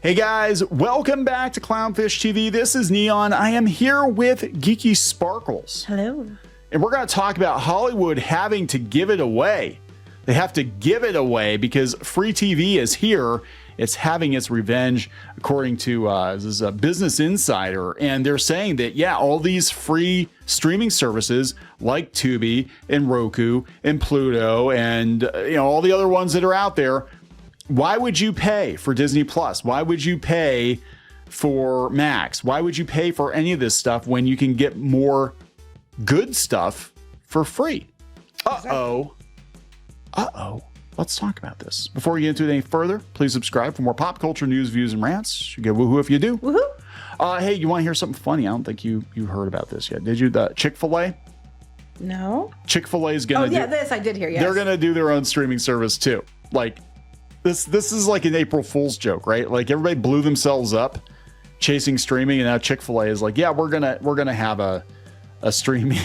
Hey guys, welcome back to Clownfish TV. This is Neon. I am here with Geeky Sparkles. Hello. And we're going to talk about Hollywood having to give it away. They have to give it away because free TV is here. It's having its revenge, according to this is a Business Insider. And they're saying that, yeah, all these free streaming services like Tubi and Roku and Pluto and all the other ones that are out there, why would you pay for Disney Plus? Why would you pay for Max? Why would you pay for any of this stuff when you can get more good stuff for free? Uh-oh. Let's talk about this. Before we get into it any further, please subscribe for more pop culture news, views, and rants. You get woohoo if you do. Woohoo. Hey, you want to hear something funny? I don't think you heard about this yet. Did you? The Chick-fil-A? No. Chick-fil-A is going to do... this I did hear, yes. They're going to do their own streaming service too. Like, this is like an April Fool's joke, right? Like, everybody blew themselves up chasing streaming, and now Chick-fil-A is like, yeah, we're gonna have a streaming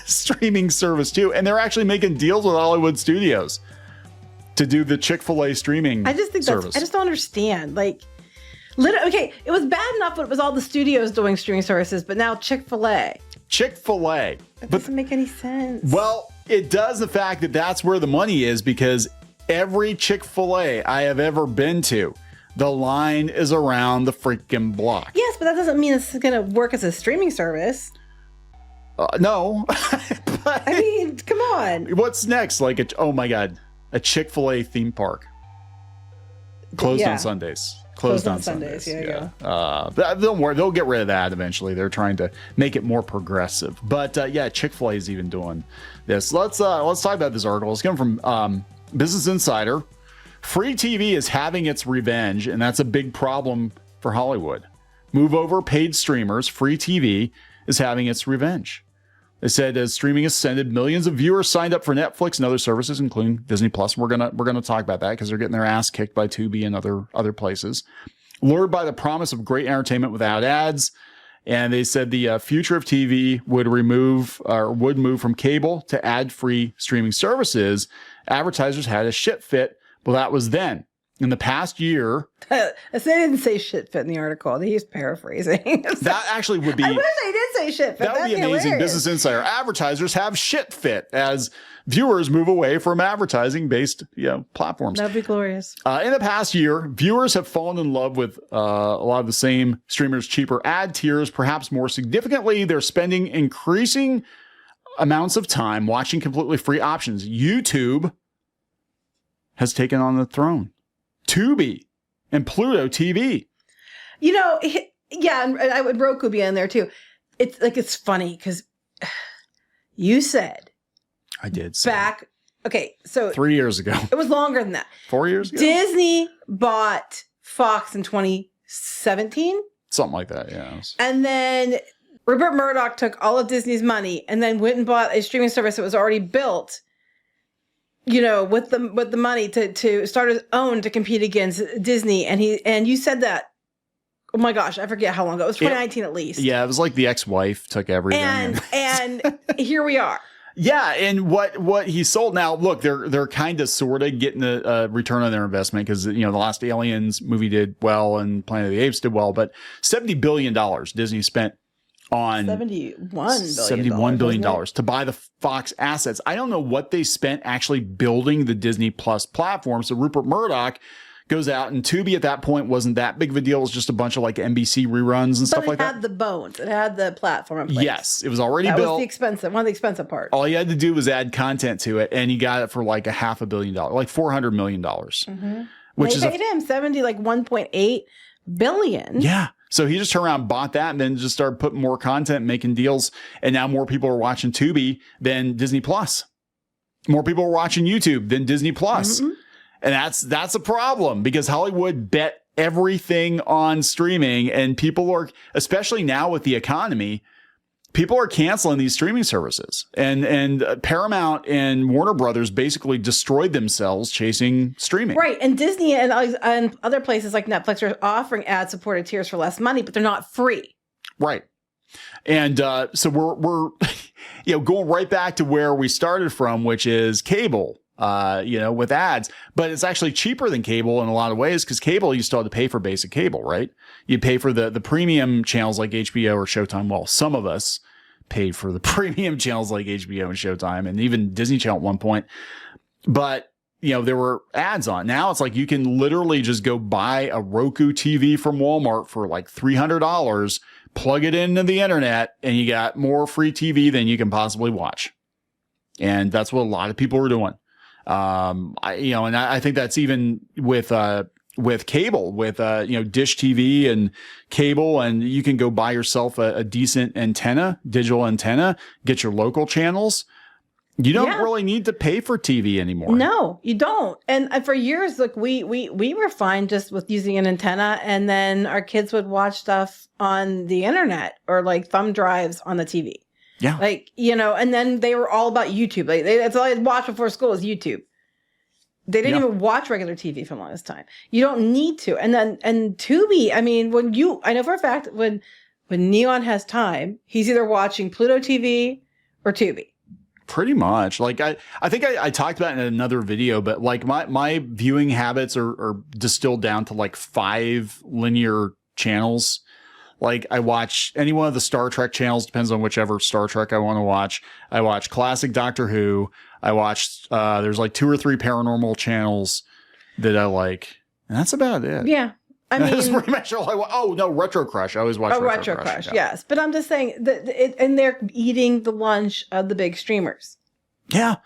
streaming service too. And they're actually making deals with Hollywood studios to do the Chick-fil-A streaming I just think service. I just don't understand. Like, literally, okay, it was bad enough when it was all the studios doing streaming services, but now Chick-fil-A. Chick-fil-A. That doesn't make any sense. Well, it does, the fact that that's where the money is, because every Chick-fil-A I have ever been to, the line is around the freaking block. Yes, but that doesn't mean it's going to work as a streaming service. No. I mean, come on. What's next? Like, oh my God, a Chick-fil-A theme park. Closed on Sundays. Closed on Sundays. Yeah. Don't worry, they'll get rid of that eventually. They're trying to make it more progressive. But yeah, Chick-fil-A is even doing this. Let's talk about this article. It's coming from Business Insider. Free TV is having its revenge, and that's a big problem for Hollywood. Move over paid streamers. Free TV is having its revenge. They said as streaming ascended, millions of viewers signed up for Netflix and other services, including Disney Plus. We're gonna talk about that because they're getting their ass kicked by Tubi and other places. Lured by the promise of great entertainment without ads, and they said the future of TV would move from cable to ad-free streaming services. Advertisers had a shit fit. Well, that was then. In the past year... They didn't say shit fit in the article. He's paraphrasing. That actually would be... I wish they did say shit fit. That would be amazing. Hilarious. Business Insider. Advertisers have shit fit as viewers move away from advertising-based platforms. That'd be glorious. In the past year, viewers have fallen in love with a lot of the same streamers' cheaper ad tiers. Perhaps more significantly, they're spending increasing amounts of time watching completely free options. YouTube has taken on the throne. Tubi and Pluto TV. Yeah, and I would Roku be in there too. It's funny because you said I did back. Okay, so 3 years ago. It was longer than that. 4 years ago. Disney bought Fox in 2017, something like that. Yeah. And then Rupert Murdoch took all of Disney's money and then went and bought a streaming service that was already built. With the money to start his own to compete against Disney, and you said that. Oh my gosh, I forget how long ago. It was 2019 at least. Yeah, it was like the ex-wife took everything. And here we are. Yeah, and what he sold now. Look, they're kind of sort of getting a return on their investment because the last Aliens movie did well and Planet of the Apes did well, but $70 billion Disney spent on $71 billion to buy the Fox assets. I don't know what they spent actually building the Disney Plus platform. So Rupert Murdoch goes out, and Tubi at that point wasn't that big of a deal. It was just a bunch of like NBC reruns and stuff like that. It had the bones. It had the platform in place. Yes, it was already built. That was one of the expensive parts. All you had to do was add content to it, and he got it for like $500 million, like $400 million. Mm-hmm. Which they paid him $1.8 billion. Yeah. So he just turned around, bought that, and then just started putting more content, making deals. And now more people are watching Tubi than Disney Plus. More people are watching YouTube than Disney Plus. Mm-hmm. And that's a problem because Hollywood bet everything on streaming, and people are, especially now with the economy, people are canceling these streaming services, and Paramount and Warner Brothers basically destroyed themselves chasing streaming. Right. And Disney and other places like Netflix are offering ad-supported tiers for less money, but they're not free. Right. And so we're going right back to where we started from, which is cable. with ads, but it's actually cheaper than cable in a lot of ways because cable, you still have to pay for basic cable, right? You pay for the premium channels like HBO or Showtime. Well, some of us paid for the premium channels like HBO and Showtime and even Disney Channel at one point. But, there were ads on. Now it's like you can literally just go buy a Roku TV from Walmart for like $300, plug it into the internet, and you got more free TV than you can possibly watch. And that's what a lot of people are doing. I think that's even with cable, with Dish TV and cable, and you can go buy yourself a decent antenna, digital antenna, get your local channels. You don't really need to pay for TV anymore. No, you don't. And for years, look, we were fine just with using an antenna, and then our kids would watch stuff on the internet or like thumb drives on the TV. Yeah. And then they were all about YouTube. That's all they'd watch before school is YouTube. They didn't even watch regular TV for the longest time. You don't need to. And Tubi, I mean, I know for a fact when Neon has time, he's either watching Pluto TV or Tubi. Pretty much. Like I think I talked about it in another video, but like my viewing habits are distilled down to like 5 linear channels. Like I watch any one of the Star Trek channels, depends on whichever Star Trek I want to watch. I watch classic Doctor Who. I watched, there's like 2 or 3 paranormal channels that I like. And that's about it. Yeah. I mean, that's pretty much all I watch. Oh, no, Retro Crush. I always watch Retro Crush. Yes. But I'm just saying and they're eating the lunch of the big streamers. Yeah.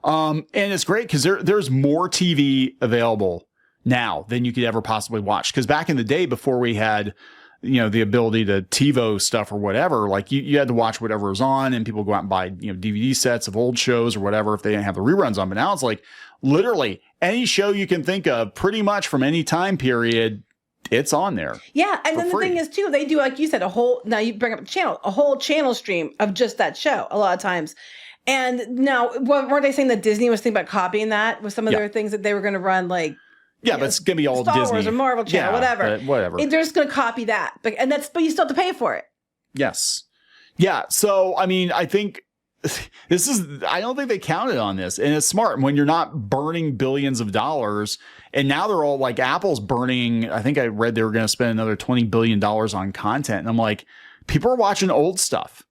And it's great because there's more TV available now than you could ever possibly watch. Because back in the day, before we had, the ability to TiVo stuff or whatever, like you had to watch whatever was on, and people go out and buy, DVD sets of old shows or whatever if they didn't have the reruns on. But now it's like literally any show you can think of pretty much from any time period, it's on there. Yeah. And then free. The thing is too, they do, like you said, now you bring up a whole channel stream of just that show a lot of times. And now, weren't they saying that Disney was thinking about copying that with some of their things that they were going to run, like, but it's going to be all Star Disney. Wars or Marvel Channel, whatever. They're just going to copy that. But you still have to pay for it. Yes. Yeah. So, I mean, I think I don't think they counted on this. And it's smart when you're not burning billions of dollars. And now they're all like Apple's burning. I think I read they were going to spend another $20 billion on content. And I'm like, people are watching old stuff.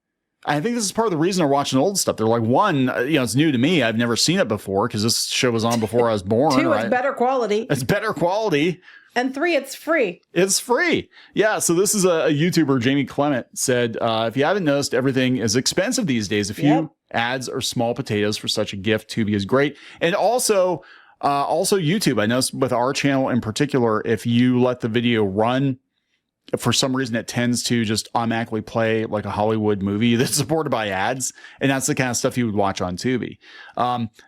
I think this is part of the reason they're watching old stuff. They're like, one, it's new to me. I've never seen it before because this show was on before I was born. 2, it's better quality. It's better quality. And 3, it's free. It's free. Yeah. So this is a YouTuber, Jamie Clement, said, if you haven't noticed, everything is expensive these days. A few ads are small potatoes for such a gift. Tubi is great. And also YouTube. I noticed with our channel in particular, if you let the video run, for some reason, it tends to just automatically play like a Hollywood movie that's supported by ads. And that's the kind of stuff you would watch on Tubi.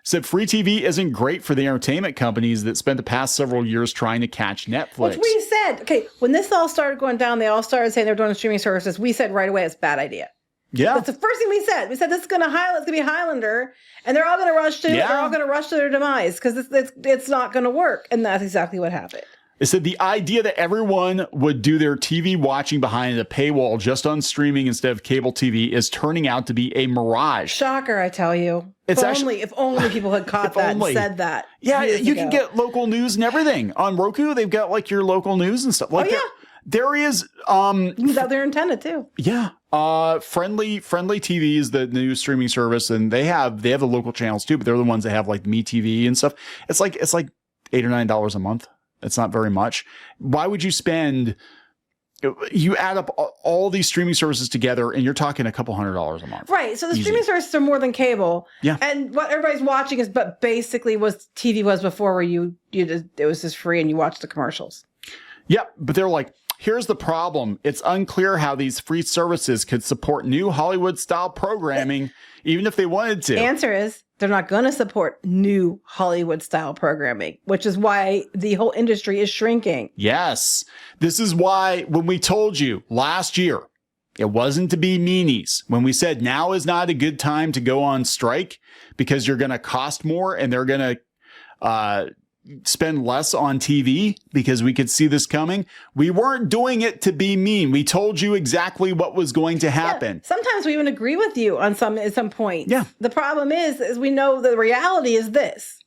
Said free TV isn't great for the entertainment companies that spent the past several years trying to catch Netflix. Which we said, okay, when this all started going down, they all started saying they're doing streaming services. We said right away, it's a bad idea. Yeah. That's the first thing we said. We said this is going to be Highlander, and they're all going to rush to they're all going to rush to their demise because it's not going to work. And that's exactly what happened. It said the idea that everyone would do their TV watching behind a paywall just on streaming instead of cable TV is turning out to be a mirage. Shocker, I tell you. If only people had caught that and said that. Yeah, you can get local news and everything. On Roku, they've got like your local news and stuff. Like there is without their antenna too. Yeah. Friendly TV is the new streaming service, and they have the local channels too, but they're the ones that have like Me TV and stuff. It's like $8 or $9 a month. It's not very much. Why would you spend? You add up all these streaming services together, and you're talking a couple $100 a month. Right. So the streaming services are more than cable. Yeah. And what everybody's watching is, but basically, was TV was before, where it was just free and you watched the commercials. Yep. But they're like, here's the problem. It's unclear how these free services could support new Hollywood-style programming, even if they wanted to. Answer is, they're not going to support new Hollywood-style programming, which is why the whole industry is shrinking. Yes. This is why when we told you last year, it wasn't to be meanies. When we said now is not a good time to go on strike because you're going to cost more and they're going to spend less on TV because we could see this coming. We weren't doing it to be mean. We told you exactly what was going to happen. Yeah. Sometimes we even agree with you on at some point. Yeah. The problem is we know the reality is this.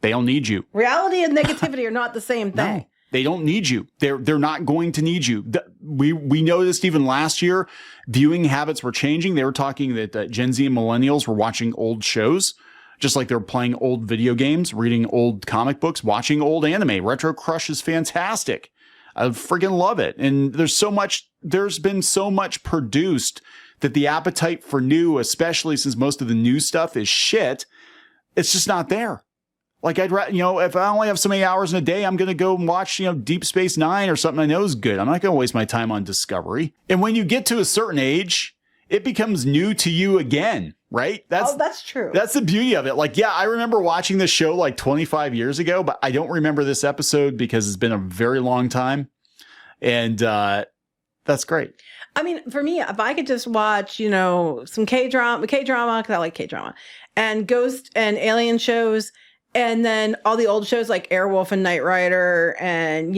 They don't need you. Reality and negativity are not the same thing. No, they don't need you. They're not going to need you. We noticed even last year, viewing habits were changing. They were talking that Gen Z and millennials were watching old shows, just like they're playing old video games, reading old comic books, watching old anime. Retro Crush is fantastic. I freaking love it. And there's been so much produced that the appetite for new, especially since most of the new stuff is shit, it's just not there. Like I'd rather, if I only have so many hours in a day, I'm going to go and watch, Deep Space Nine or something I know is good. I'm not going to waste my time on Discovery. And when you get to a certain age, it becomes new to you again, right? That's true. That's the beauty of it. Like, yeah, I remember watching this show like 25 years ago, but I don't remember this episode because it's been a very long time. And that's great. I mean, for me, if I could just watch, some K-drama, because I like K-drama, and ghost and alien shows, and then all the old shows like Airwolf and Knight Rider and,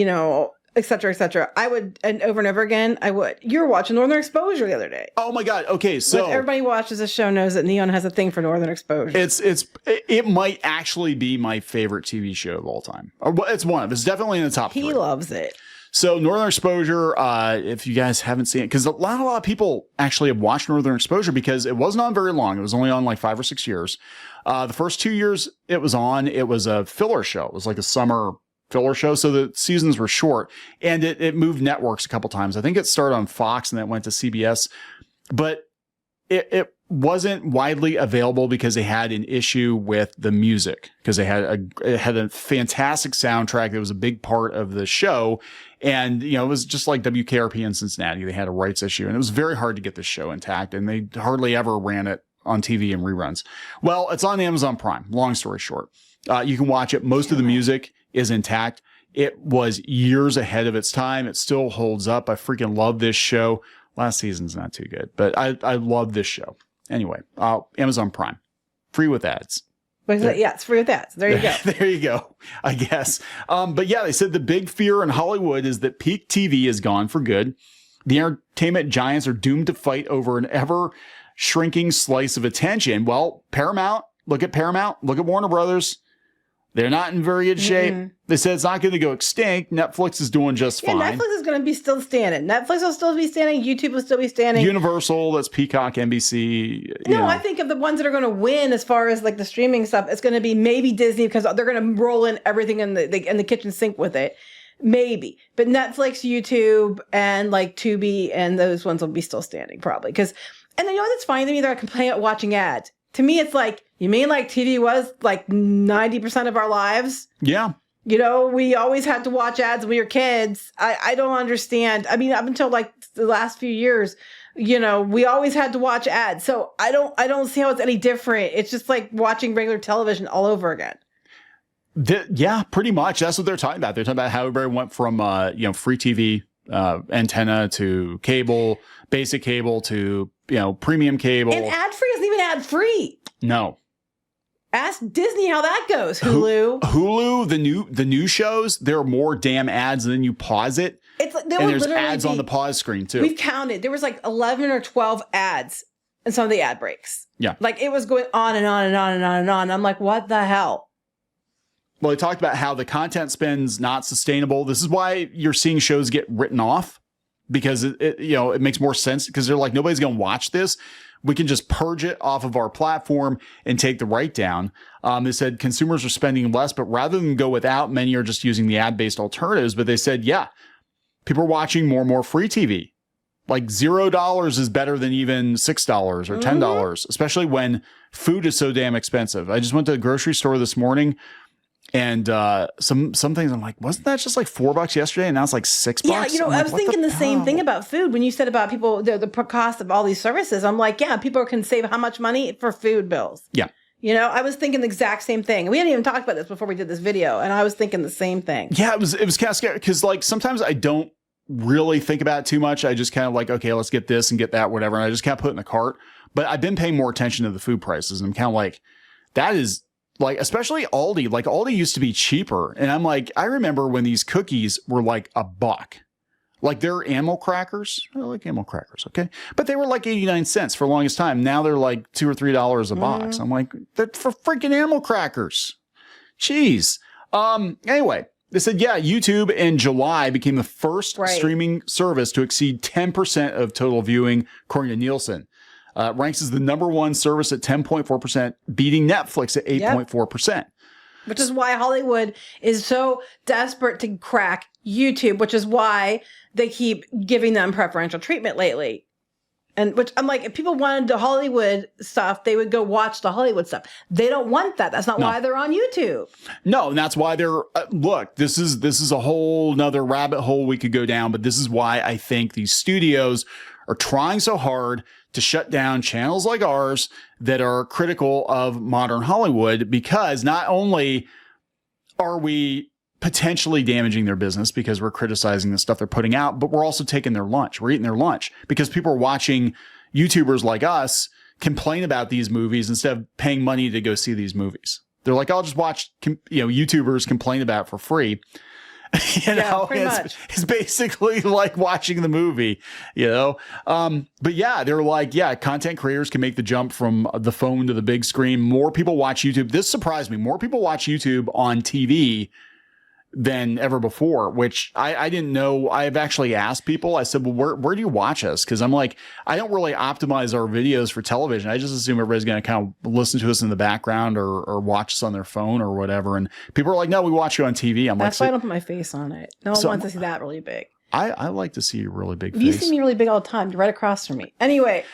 et cetera, I would, and over again, I would. You were watching Northern Exposure the other day. Oh my God. Okay. So everybody watches this show knows that Neon has a thing for Northern Exposure. It might actually be my favorite TV show of all time. It's it's definitely in the top three. He loves it. So Northern Exposure, if you guys haven't seen it, because a lot of people actually have watched Northern Exposure because it wasn't on very long. It was only on like 5 or 6 years. The first 2 years it was a filler show. It was like a summer filler show. So the seasons were short and it moved networks a couple times. I think it started on Fox and then it went to CBS, but it wasn't widely available because they had an issue with the music, because it had a fantastic soundtrack that was a big part of the show. And, it was just like WKRP in Cincinnati. They had a rights issue and it was very hard to get the show intact and they hardly ever ran it on TV and reruns. Well, it's on Amazon Prime. Long story short, you can watch it. Most of the music is intact. It was years ahead of its time. It still holds up. I freaking love this show. Last season's not too good, but I love this show. Anyway, Amazon Prime, free with ads. Yeah, it's free with ads. There you go. There you go, I guess. But yeah, they said the big fear in Hollywood is that peak TV is gone for good. The entertainment giants are doomed to fight over an ever shrinking slice of attention. Well, look at Warner Brothers. They're not in very good shape. Mm-hmm. They said it's not going to go extinct. Netflix is doing just fine. Netflix is going to be still standing. Netflix will still be standing. YouTube will still be standing. Universal, that's Peacock, NBC. I think of the ones that are going to win as far as like the streaming stuff. It's going to be maybe Disney because they're going to roll in everything in the kitchen sink with it. Maybe. But Netflix, YouTube, and like Tubi and those ones will be still standing probably. And then what's funny to me? They're complaining about watching ads. To me, it's like, you mean like TV was like 90% of our lives? Yeah. We always had to watch ads when we were kids. I don't understand. I mean, up until like the last few years, we always had to watch ads. So I don't see how it's any different. It's just like watching regular television all over again. Yeah, pretty much. That's what they're talking about. They're talking about how everybody went from, free TV antenna to cable, basic cable to, premium cable. And ad-free isn't even ad-free. No. Ask Disney how that goes, Hulu. Hulu, the new shows, there are more damn ads than you pause it. It's like there's ads on the pause screen too. We've counted. There was like 11 or 12 ads in some of the ad breaks. Yeah. Like it was going on and on and on and on and on. I'm like, what the hell? Well, they talked about how the content spend's not sustainable. This is why you're seeing shows get written off, because it makes more sense, because they're like, nobody's going to watch this. We can just purge it off of our platform and take the write down. They said consumers are spending less, but rather than go without, many are just using the ad-based alternatives. But they said, yeah, people are watching more and more free TV. Like $0 is better than even $6 or $10, especially when food is so damn expensive. I just went to the grocery store this morning, and some things I'm like, wasn't that just like $4 yesterday? And now it's like $6. Yeah, I was thinking the same thing about food when you said about people, the cost of all these services. I'm like, yeah, people can save how much money for food bills. Yeah. I was thinking the exact same thing. We hadn't even talked about this before we did this video, and I was thinking the same thing. Yeah, it was kind of scary, because like sometimes I don't really think about it too much. I just kind of like, okay, let's get this and get that, whatever. And I just kind of put it in the cart. But I've been paying more attention to the food prices, and I'm kind of like, that is like, especially Aldi. Like Aldi used to be cheaper. And I'm like, I remember when these cookies were like $1. Like they're animal crackers. I like animal crackers. Okay. But they were like 89 cents for the longest time. Now they're like $2 or $3 a box. I'm like, that's for freaking animal crackers. Jeez. Anyway, they said, yeah, YouTube in July became the first Right. streaming service to exceed 10% of total viewing, according to Nielsen. Ranks as the number one service at 10.4%, beating Netflix at 8.4%. Which is why Hollywood is so desperate to crack YouTube, which is why they keep giving them preferential treatment lately. And which I'm like, if people wanted the Hollywood stuff, they would go watch the Hollywood stuff. They don't want that. That's not why they're on YouTube. No, and that's why they're look, this is a whole nother rabbit hole we could go down, but this is why I think these studios are trying so hard to shut down channels like ours that are critical of modern Hollywood, because not only are we potentially damaging their business because we're criticizing the stuff they're putting out, but we're also taking their lunch. We're eating their lunch because people are watching YouTubers like us complain about these movies instead of paying money to go see these movies. They're like, I'll just watch, YouTubers complain about it for free. Pretty much. It's basically like watching the movie, but yeah, they're like, content creators can make the jump from the phone to the big screen. More people watch YouTube. This surprised me. More people watch YouTube on TV than ever before, which I didn't know. I've actually asked people. I said, well, where do you watch us? Because I'm like, I don't really optimize our videos for television. I just assume everybody's going to kind of listen to us in the background or watch us on their phone or whatever. And people are like, no, we watch you on TV. I'm That's why I don't put my face on it. No one wants to see that really big. I like to see your really big face. You see me really big all the time. You're right across from me. Anyway,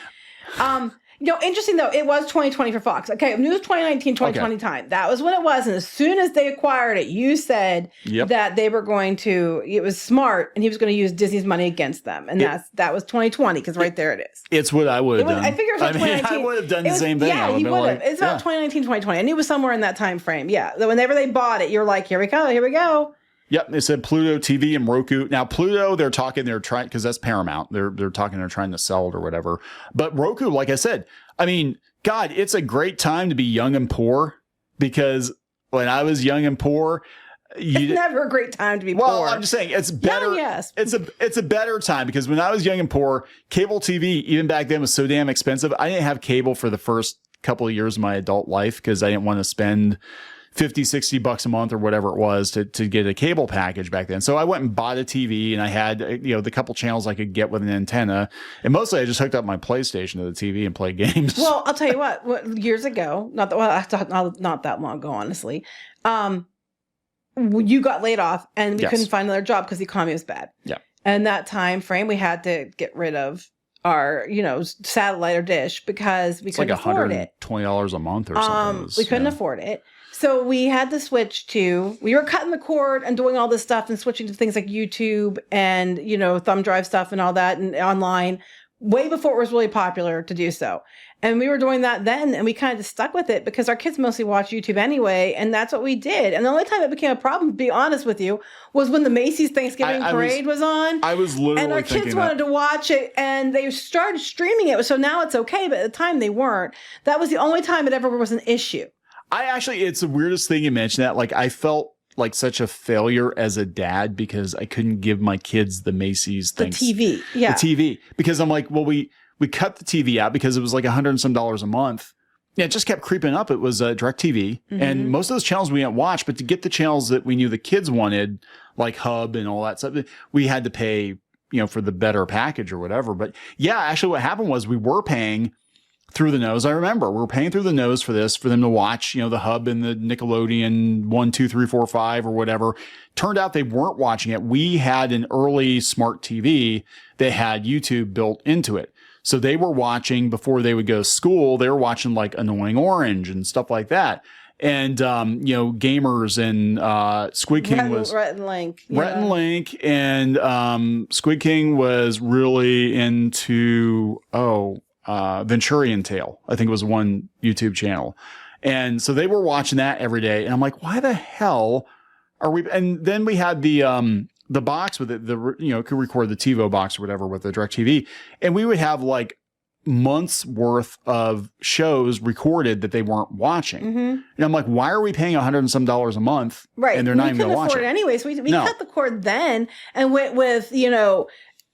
interesting though, it was 2020 for Fox. Okay, it was 2019, 2020 time. That was when it was. And as soon as they acquired it, you said that they were going to, it was smart, and he was going to use Disney's money against them. And that was 2020, because right there it is. It's what I would have done. I figure it was 2019. I would have done the same thing. Yeah, you would have. It's about 2019, 2020. I knew it was somewhere in that time frame. Yeah. Whenever they bought it, you're like, here we go. Yep, they said Pluto TV and Roku. Now Pluto, they're trying, because that's Paramount. They're trying to sell it or whatever. But Roku, like I said, I mean, God, it's a great time to be young and poor, because when I was young and poor, it's never a great time to be poor. Well, I'm just saying it's better. Yes. It's a better time, because when I was young and poor, cable TV, even back then, was so damn expensive. I didn't have cable for the first couple of years of my adult life because I didn't want to spend $50-$60 a month or whatever it was to get a cable package back then. So I went and bought a TV, and I had, the couple channels I could get with an antenna. And mostly I just hooked up my PlayStation to the TV and played games. Well, I'll tell you what, years ago, not that long ago, honestly, you got laid off and we couldn't find another job because the economy was bad. Yeah. And that time frame, we had to get rid of our, satellite or dish because we couldn't afford it. $20 a month or something. We couldn't afford it. So we had to switch we were cutting the cord and doing all this stuff and switching to things like YouTube and, thumb drive stuff and all that and online way before it was really popular to do so. And we were doing that then, and we kind of just stuck with it because our kids mostly watch YouTube anyway, and that's what we did. And the only time it became a problem, to be honest with you, was when the Macy's Thanksgiving parade was on. I was literally and our kids wanted to watch it, and they started streaming it. So now it's okay, but at the time they weren't. That was the only time it ever was an issue. It's the weirdest thing you mentioned that. Like, I felt like such a failure as a dad because I couldn't give my kids the Macy's things. The TV. Yeah. The TV. Because I'm like, well, we cut the TV out because it was like $100 and some a month. Yeah, it just kept creeping up. It was DirecTV. Mm-hmm. And most of those channels we didn't watch, but to get the channels that we knew the kids wanted, like Hub and all that stuff, we had to pay, for the better package or whatever. But yeah, actually what happened was we were paying through the nose. I remember we were paying through the nose for them to watch, the Hub and the Nickelodeon 1, 2, 3, 4, 5 or whatever. Turned out they weren't watching it. We had an early smart TV that had YouTube built into it. So they were watching before they would go to school. They were watching like Annoying Orange and stuff like that. And, Gamers and Squid King was Rhett and Link. Rhett and Link. And Squid King was really into, Venturian Tale, I think it was one YouTube channel. And so they were watching that every day. And I'm like, why the hell are we? And then we had the box with it, could record the TiVo box or whatever with the DirecTV. And we would have like months worth of shows recorded that they weren't watching. Mm-hmm. And I'm like, why are we paying $100 and some a month? Right. And they're not even going to watch it. Anyway. So we cut the cord then and went with,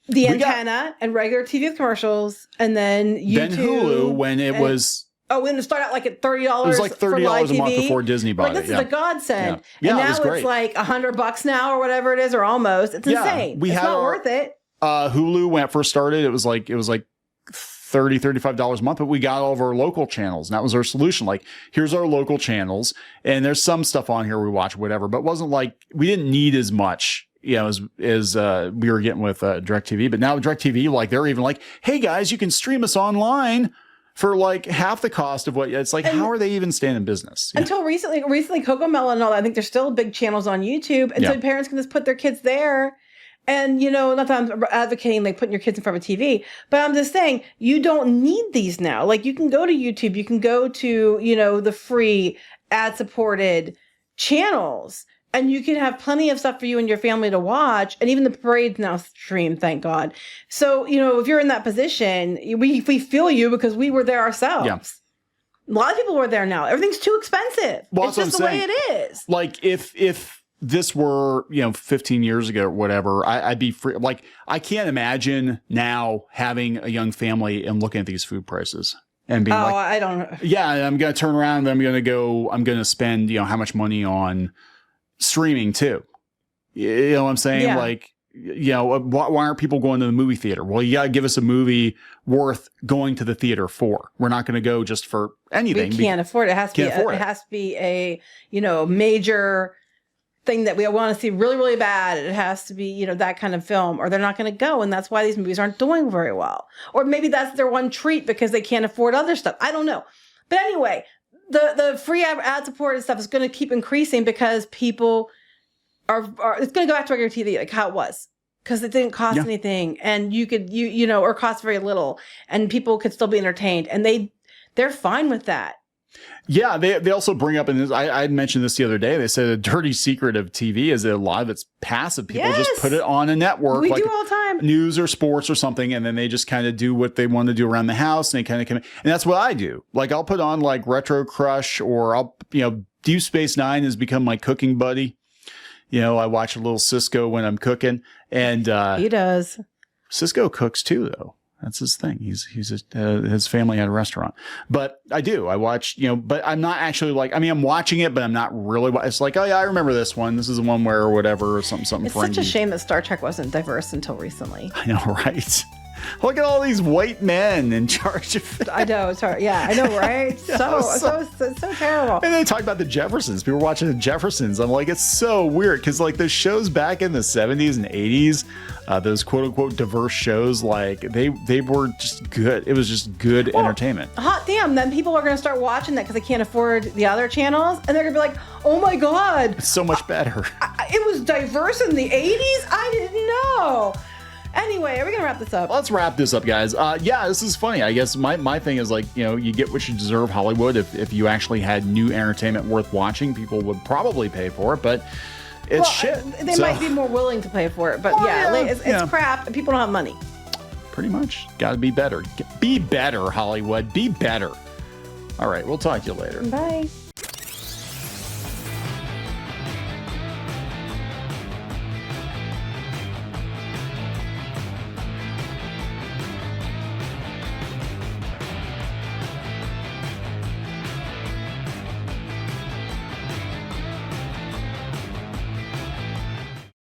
the antenna and regular TV with commercials, and then YouTube. Then Hulu when it was Oh, we didn't start out like at $30. It was like $30 a month before Disney bought like, it. This is a godsend. Yeah, and it now was great. it's like $100 now or whatever it is, or almost. It's insane. It's not worth it. Hulu, when it first started, it was like $30, $35 a month, but we got all of our local channels. And that was our solution. Like, here's our local channels. And there's some stuff on here we watch, whatever, but it wasn't like we didn't need as much, you know, as we were getting with DirecTV. But now with DirecTV, like, they're even like, hey guys, you can stream us online for like half the cost of what it's like. And how are they even staying in business? Until recently, Cocomelon and all that, I think there's still big channels on YouTube. And so parents can just put their kids there. And, you know, not that I'm advocating like putting your kids in front of a TV, but I'm just saying you don't need these now. Like, you can go to YouTube, you can go to, you know, the free ad supported channels, and you can have plenty of stuff for you and your family to watch. And even the parades now stream, thank God. So, you know, if you're in that position, we feel you because we were there ourselves. Yeah. A lot of people are there now. Everything's too expensive. Well, it's just the way it is. Like, if this were, you know, 15 years ago or whatever, I'd be free. Like, I can't imagine now having a young family and looking at these food prices and being like, I don't know. Yeah, I'm going to turn around and I'm going to spend, you know, how much money on streaming too. You know what I'm saying? Yeah. Like, you know, why aren't people going to the movie theater? Well, you got to give us a movie worth going to the theater for. We're not going to go just for anything. We can't afford it. It has to be a, you know, major thing that we want to see really, really bad. It has to be, you know, that kind of film, or they're not going to go. And that's why these movies aren't doing very well. Or maybe that's their one treat because they can't afford other stuff. I don't know. But anyway, the free ad supported stuff is going to keep increasing because people are it's going to go back to regular TV, like how it was, because it didn't cost anything, and you know, or cost very little, and people could still be entertained, and they're fine with that. Yeah, they also bring up, and I had mentioned this the other day, they said a dirty secret of TV is that a lot of it's passive. People just put it on a network. We like do all the time. News or sports or something, and then they just kind of do what they want to do around the house, and they kind of come in. And that's what I do. Like, I'll put on like Retro Crush, or I'll, you know, Deep Space Nine has become my cooking buddy. You know, I watch a little Cisco when I'm cooking, and he does. Cisco cooks too, though. That's his thing. His family had a restaurant, but I watch, you know, but I'm not actually like, I mean, I'm watching it, but I'm not really, it's like, oh yeah, I remember this one. This is the one where, or whatever, or something. It's such a shame that Star Trek wasn't diverse until recently. I know, right? Look at all these white men in charge of. I know, it's hard. Yeah, I know, right? so terrible. And they talk about the Jeffersons. People were watching the Jeffersons. I'm like, it's so weird because like the shows back in the 70s and 80s, those quote unquote diverse shows, like they were just good. It was just good entertainment. Hot damn! Then people are going to start watching that because they can't afford the other channels, and they're going to be like, oh my god, it's so much better. It was diverse in the 80s. I didn't know. Anyway, are we gonna wrap this up? Let's wrap this up, guys. Yeah, this is funny. I guess my thing is like, you know, you get what you deserve, Hollywood. If you actually had new entertainment worth watching, people would probably pay for it, but it's shit. They might be more willing to pay for it, but it's crap and people don't have money. Pretty much. Gotta be better. Be better, Hollywood. Be better. All right, we'll talk to you later. Bye.